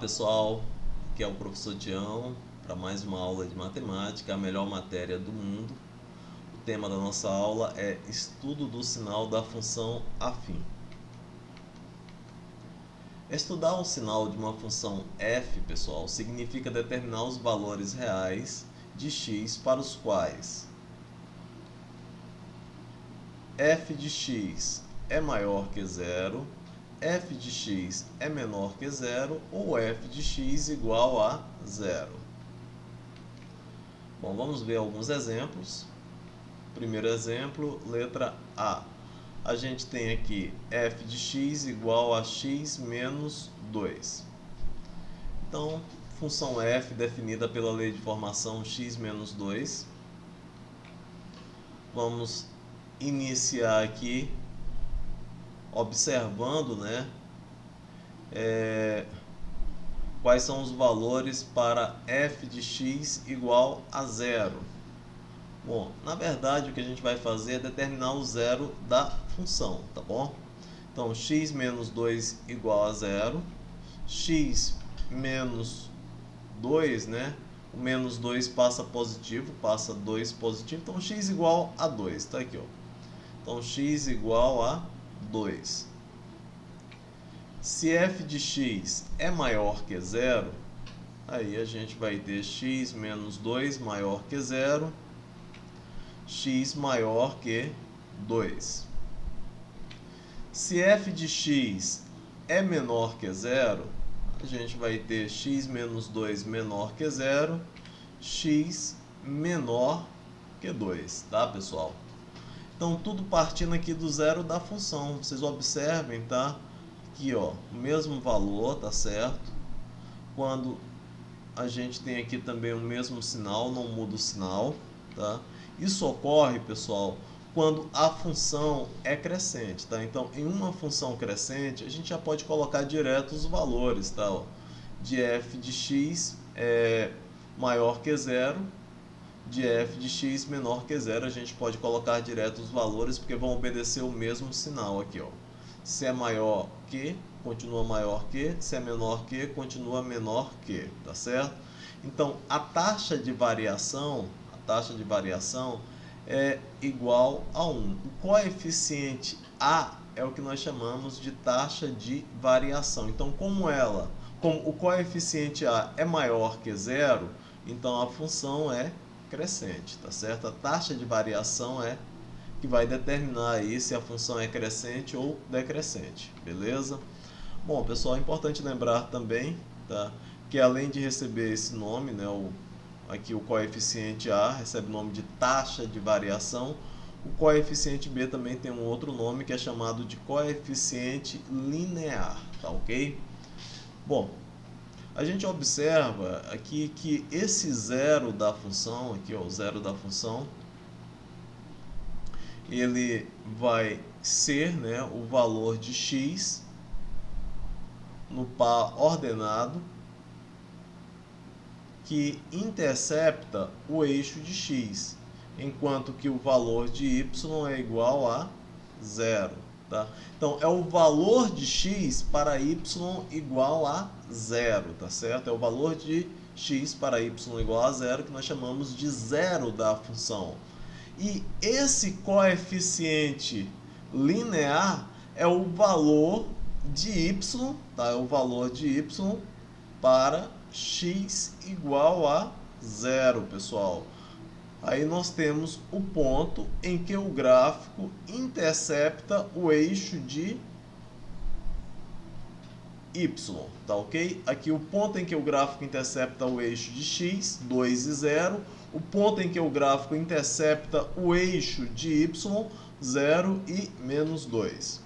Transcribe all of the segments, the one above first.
pessoal, aqui é o professor Tião para mais uma aula de matemática, a melhor matéria do mundo. O tema da nossa aula é estudo do sinal da função afim. Estudar o sinal de uma função f, pessoal, significa determinar os valores reais de x para os quais f de x é maior que zero, f de x é menor que zero ou f de x igual a zero. Bom, vamos ver alguns exemplos. Primeiro exemplo, letra A. A gente tem aqui f de x igual a x menos 2. Então, função f definida pela lei de formação x menos 2. Vamos iniciar aqui observando, quais são os valores para f de x igual a zero. Bom, na verdade o que a gente vai fazer é determinar o zero da função, tá bom? Então, x menos 2 igual a zero, x menos 2, o menos 2 passa positivo, passa 2 positivo, então x igual a 2, tá aqui, ó. Então, x igual a 2. Se f de x é maior que zero, aí a gente vai ter x menos 2 maior que zero, x maior que 2. Se f de x é menor que zero, a gente vai ter x menos 2 menor que zero, x menor que 2, tá, pessoal? Então, tudo partindo aqui do zero da função. Vocês observem, tá? Aqui, ó, o mesmo valor, tá certo? Quando a gente tem aqui também o mesmo sinal, não muda o sinal, tá? Isso ocorre, pessoal, quando a função é crescente, tá? Então, em uma função crescente, a gente já pode colocar direto os valores, tá? Ó, de f de x é maior que zero, de f de x menor que zero, a gente pode colocar direto os valores, porque vão obedecer o mesmo sinal aqui, ó. Se é maior que, continua maior que, se é menor que, continua menor que, tá certo? Então, a taxa de variação é igual a 1. O coeficiente A é o que nós chamamos de taxa de variação. Então, como o coeficiente A é maior que zero, então a função é crescente, tá certo? A taxa de variação é que vai determinar aí se a função é crescente ou decrescente, beleza? Bom, pessoal, é importante lembrar também, tá, que além de receber esse nome, aqui o coeficiente A recebe o nome de taxa de variação, o coeficiente B também tem um outro nome que é chamado de coeficiente linear, tá ok? Bom, a gente observa aqui que esse zero da função, aqui ó, o zero da função, ele vai ser, o valor de x no par ordenado que intercepta o eixo de x, enquanto que o valor de y é igual a zero. Tá? Então, é o valor de x para y igual a zero, tá certo? É o valor de x para y igual a zero que nós chamamos de zero da função. E esse coeficiente linear é o valor de y, tá? É o valor de y para x igual a zero, pessoal. Aí nós temos o ponto em que o gráfico intercepta o eixo de y, tá ok? Aqui o ponto em que o gráfico intercepta o eixo de x, 2 e 0. O ponto em que o gráfico intercepta o eixo de y, 0 e menos 2.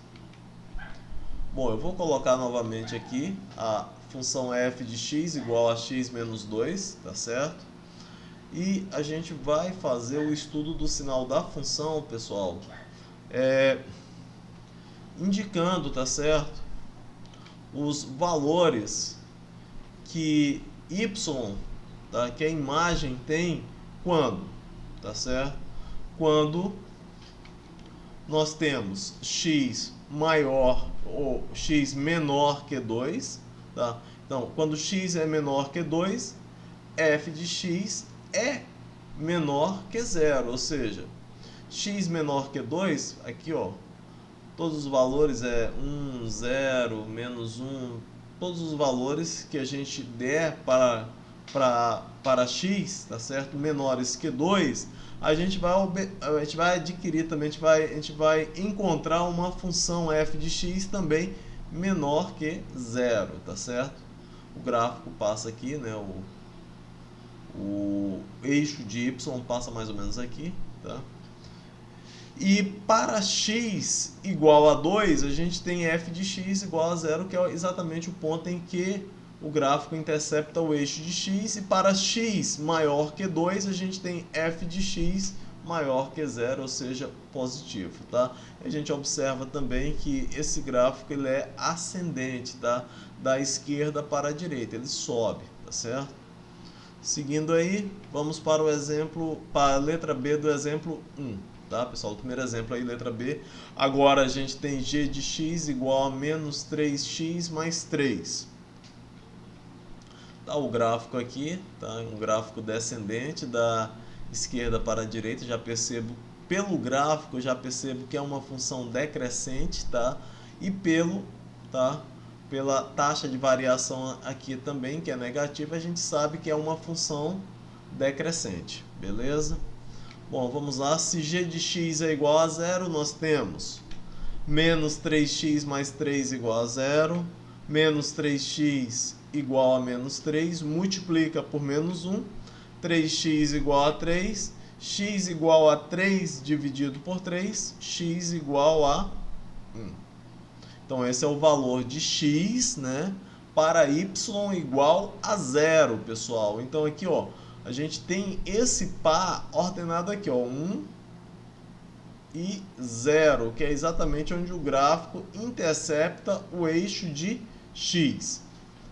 Bom, eu vou colocar novamente aqui a função f de x igual a x menos 2, tá certo? E a gente vai fazer o estudo do sinal da função, pessoal, indicando, tá certo, os valores que y, tá, que a imagem tem quando, tá certo? Quando nós temos x maior ou x menor que 2, tá? Então, quando x é menor que 2, f de x é menor que 0, ou seja, x menor que 2, aqui ó, todos os valores é 1, 0, menos 1, todos os valores que a gente der para x, tá certo? Menores que 2, a gente vai adquirir também, a gente vai encontrar uma função f de x também menor que 0, tá certo? O gráfico passa aqui, né? O eixo de y passa mais ou menos aqui, tá? E para x igual a 2, a gente tem f de x igual a 0, que é exatamente o ponto em que o gráfico intercepta o eixo de x. E para x maior que 2, a gente tem f de x maior que 0, ou seja, positivo, tá? A gente observa também que esse gráfico ele é ascendente, tá? Da esquerda para a direita, ele sobe, tá certo? Seguindo aí, vamos para o exemplo, para a letra B do exemplo 1. Tá, pessoal? O primeiro exemplo aí, letra B. Agora a gente tem g de x igual a menos 3x mais 3. Tá o gráfico aqui, tá? Um gráfico descendente da esquerda para a direita. Já percebo, pelo gráfico, já percebo que é uma função decrescente, tá? E pela taxa de variação aqui também, que é negativa, a gente sabe que é uma função decrescente, beleza? Bom, vamos lá. Se g de x é igual a 0, nós temos menos 3x mais 3 igual a 0, menos 3x igual a menos 3, multiplica por menos 1, 3x igual a 3, x igual a 3 dividido por 3, x igual a 1. Então, esse é o valor de x, né, para y igual a 0, pessoal. Então, aqui, ó, a gente tem esse par ordenado aqui, ó, 1 e 0, que é exatamente onde o gráfico intercepta o eixo de x.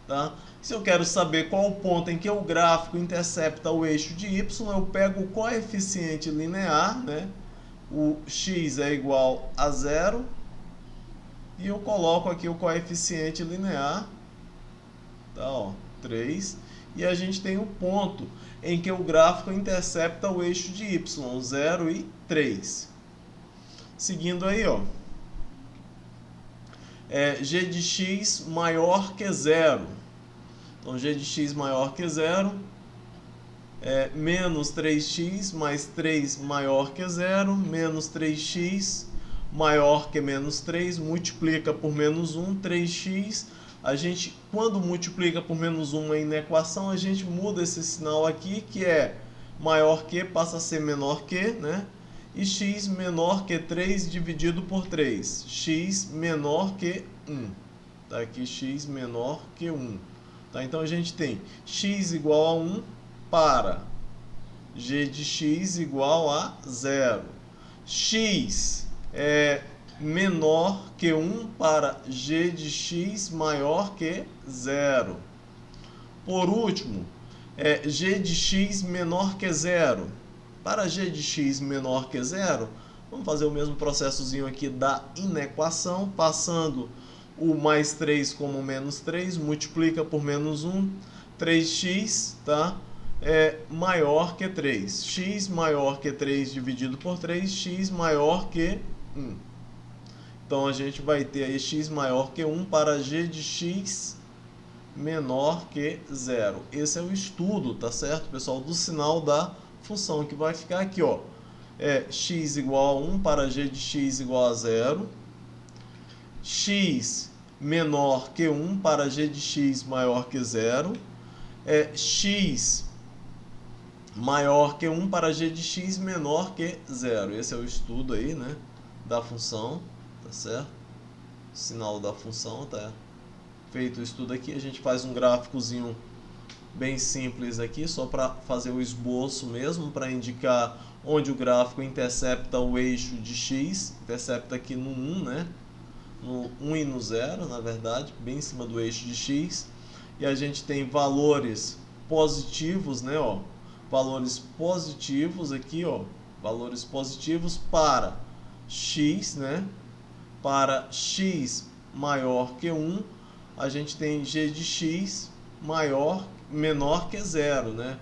Tá? Se eu quero saber qual o ponto em que o gráfico intercepta o eixo de y, eu pego o coeficiente linear, né? O x é igual a 0, e eu coloco aqui o coeficiente linear, tá, ó, 3, e a gente tem o ponto em que o gráfico intercepta o eixo de y, 0 e 3. Seguindo aí, ó, g de x maior que 0. Então, g de x maior que 0 é menos 3x mais 3 maior que 0, menos 3x maior que menos 3, multiplica por menos 1, 3x. A gente, quando multiplica por menos 1 aí na equação, a gente muda esse sinal aqui, que é maior que, passa a ser menor que, né? E x menor que 3 dividido por 3. X menor que 1. Tá aqui x menor que 1. Tá? Então a gente tem x igual a 1 para g de x igual a 0. X é menor que 1 para g de x maior que 0. Por último, g de x menor que 0. Para g de x menor que 0, vamos fazer o mesmo processozinho aqui da inequação, passando o mais 3 como menos 3, multiplica por menos 1, 3x, tá? É maior que 3. X maior que 3 dividido por 3, x maior que 1. Então, a gente vai ter aí x maior que 1 para g de x menor que 0. Esse é o estudo, tá certo, pessoal, do sinal da função, que vai ficar aqui, ó. X igual a 1 para g de x igual a 0. X menor que 1 para g de x maior que 0. X maior que 1 para g de x menor que 0. Esse é o estudo aí, né, da função, tá certo? O sinal da função, tá feito o estudo aqui. A gente faz um gráficozinho bem simples aqui, só para fazer o esboço mesmo, para indicar onde o gráfico intercepta o eixo de x. Intercepta aqui no 1, né? No 1 e no 0, na verdade, bem em cima do eixo de x. E a gente tem valores positivos, né, ó? Valores positivos aqui, ó. Valores positivos para x, né? Para x maior que 1, a gente tem g de x menor que zero, né?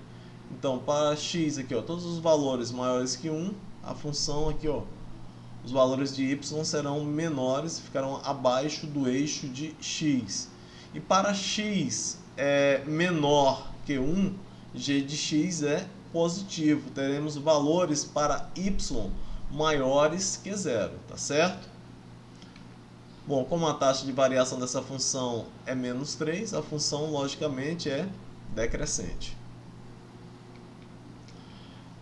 Então, para x aqui, ó, todos os valores maiores que 1, a função aqui, ó, os valores de y serão menores, ficarão abaixo do eixo de x. E para x menor que 1, g de x é positivo. Teremos valores para y maiores que zero, tá certo? Bom, como a taxa de variação dessa função é menos 3, a função logicamente é decrescente.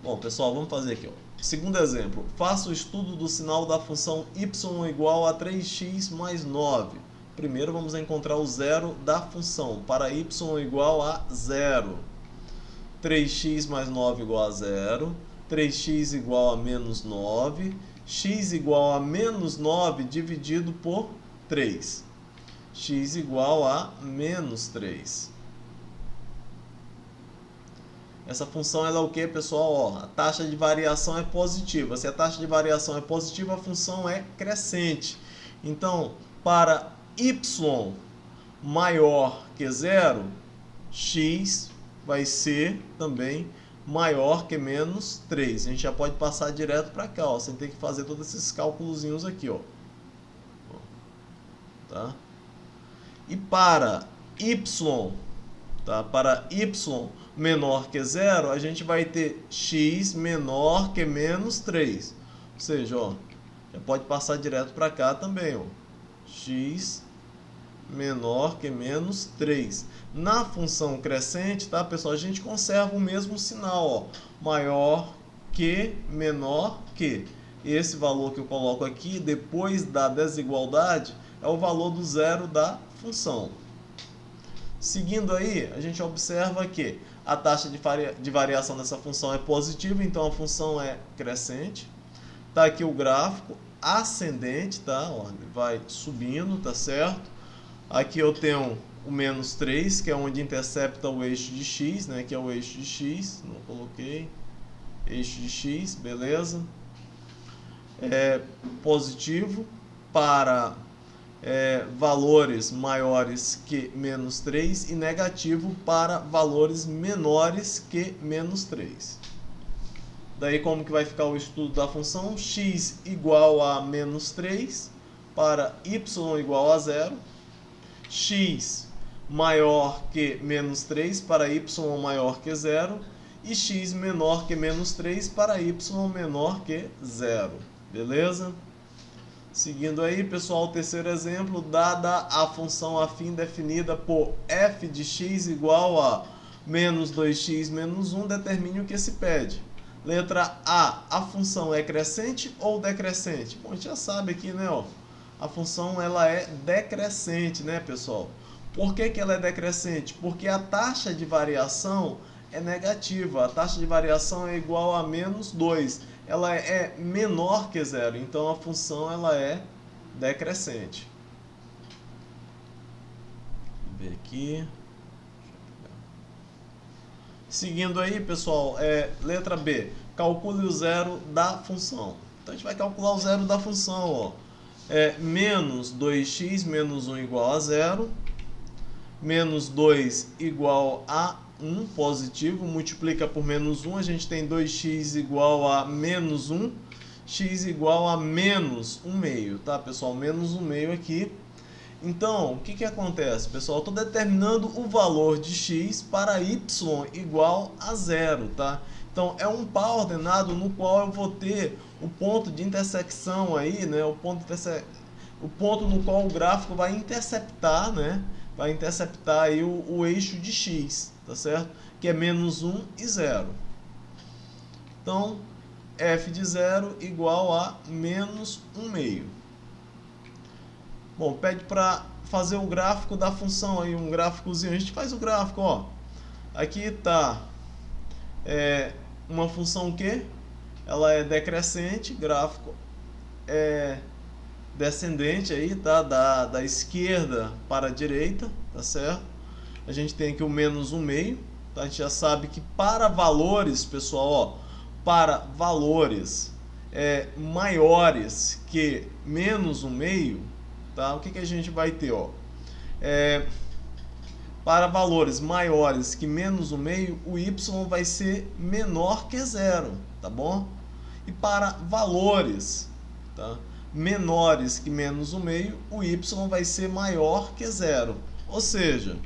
Bom, pessoal, vamos fazer aqui, ó. Segundo exemplo, faça o estudo do sinal da função y igual a 3x mais 9. Primeiro vamos encontrar o zero da função. Para y igual a 0. 3x mais 9 igual a 0. 3x igual a menos 9. X igual a menos 9 dividido por 3. X igual a menos 3. Essa função ela é o que, pessoal? Ó, a taxa de variação é positiva. Se a taxa de variação é positiva, a função é crescente. Então, para y maior que 0, x vai ser também maior que menos 3. A gente já pode passar direto para cá, ó, sem ter que fazer todos esses cálculozinhos aqui, ó. Tá? E para y, tá? Para y menor que 0, a gente vai ter x menor que menos 3. Ou seja, ó, já pode passar direto para cá também, ó. X menor que menos 3. Na função crescente, tá, pessoal, a gente conserva o mesmo sinal, ó, maior que, menor que. Esse valor que eu coloco aqui, depois da desigualdade, é o valor do zero da função. Seguindo aí, a gente observa que a taxa de variação dessa função é positiva, então a função é crescente. Tá aqui o gráfico ascendente, tá? Ó, vai subindo, tá certo? Aqui eu tenho o menos 3, que é onde intercepta o eixo de x, né? Que é o eixo de x, não coloquei. Eixo de x, beleza? É positivo para valores maiores que menos 3 e negativo para valores menores que menos 3. Daí como que vai ficar o estudo da função? X igual a menos 3 para y igual a 0. X maior que menos 3 para y maior que 0. E x menor que menos 3 para y menor que 0. Beleza? Seguindo aí, pessoal, o terceiro exemplo, dada a função afim definida por f de x igual a menos 2x menos 1, determine o que se pede. Letra A função é crescente ou decrescente? Bom, a gente já sabe aqui, né, ó, a função ela é decrescente, né, pessoal? Por que ela é decrescente? Porque a taxa de variação é negativa, a taxa de variação é igual a menos 2. Ela é menor que 0, então a função ela é decrescente. Vou ver aqui. Seguindo aí, pessoal, letra B. Calcule o zero da função. Então a gente vai calcular o zero da função, ó. Menos 2x menos 1 igual a 0. Menos 2 igual a 1 positivo, multiplica por menos 1, a gente tem 2x igual a menos 1, x igual a menos 1 meio, tá, pessoal? Menos 1 meio aqui. Então, o que acontece, pessoal? Eu estou determinando o valor de x para y igual a 0, tá? Então, é um par ordenado no qual eu vou ter o ponto de intersecção aí, né? O ponto no qual o gráfico vai interceptar, né? Vai interceptar aí o eixo de x, tá certo? Que é menos 1 e 0. Então, f de 0 igual a menos 1 meio. Bom, pede para fazer o gráfico da função aí, um gráficozinho. A gente faz o gráfico, ó. Aqui está uma função que ela é decrescente, gráfico descendente aí, tá? Da esquerda para a direita, tá certo? A gente tem aqui o menos 1 meio, tá? A gente já sabe que para valores, pessoal, ó, para valores maiores que menos 1 meio, tá? O que a gente vai ter, ó? Para valores maiores que menos 1/2, o y vai ser menor que 0, tá bom? E para valores, tá, menores que menos 1/2, o y vai ser maior que 0. Ou seja,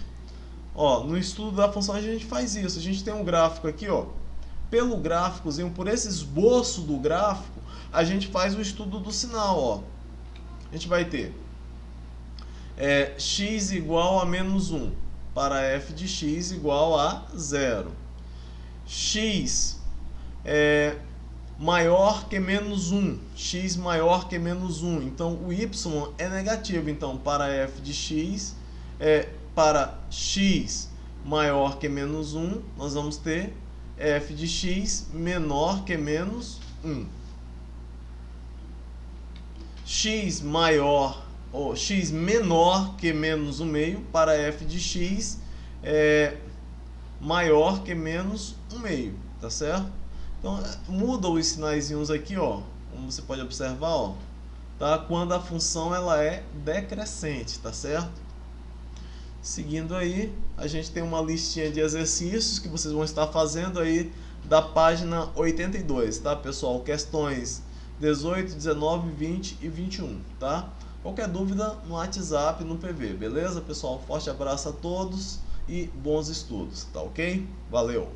ó, no estudo da função a gente faz isso. A gente tem um gráfico aqui, ó. Pelo gráficozinho, por esse esboço do gráfico, a gente faz o estudo do sinal, ó. A gente vai ter x igual a menos 1 para f de x igual a 0. X maior que menos 1. X maior que menos 1. Então, o y é negativo. Então, para f de x, para x maior que menos 1, nós vamos ter f de x menor que menos 1. X maior ou x menor que menos 1/2 para f de x maior que menos 1/2, tá certo? Então muda os sinaizinhos aqui, ó, como você pode observar, ó, tá? Quando a função ela é decrescente, tá certo? Seguindo aí, a gente tem uma listinha de exercícios que vocês vão estar fazendo aí da página 82, tá, pessoal? Questões 18, 19, 20 e 21, tá? Qualquer dúvida no WhatsApp, no PV, beleza, pessoal? Forte abraço a todos e bons estudos, tá ok? Valeu!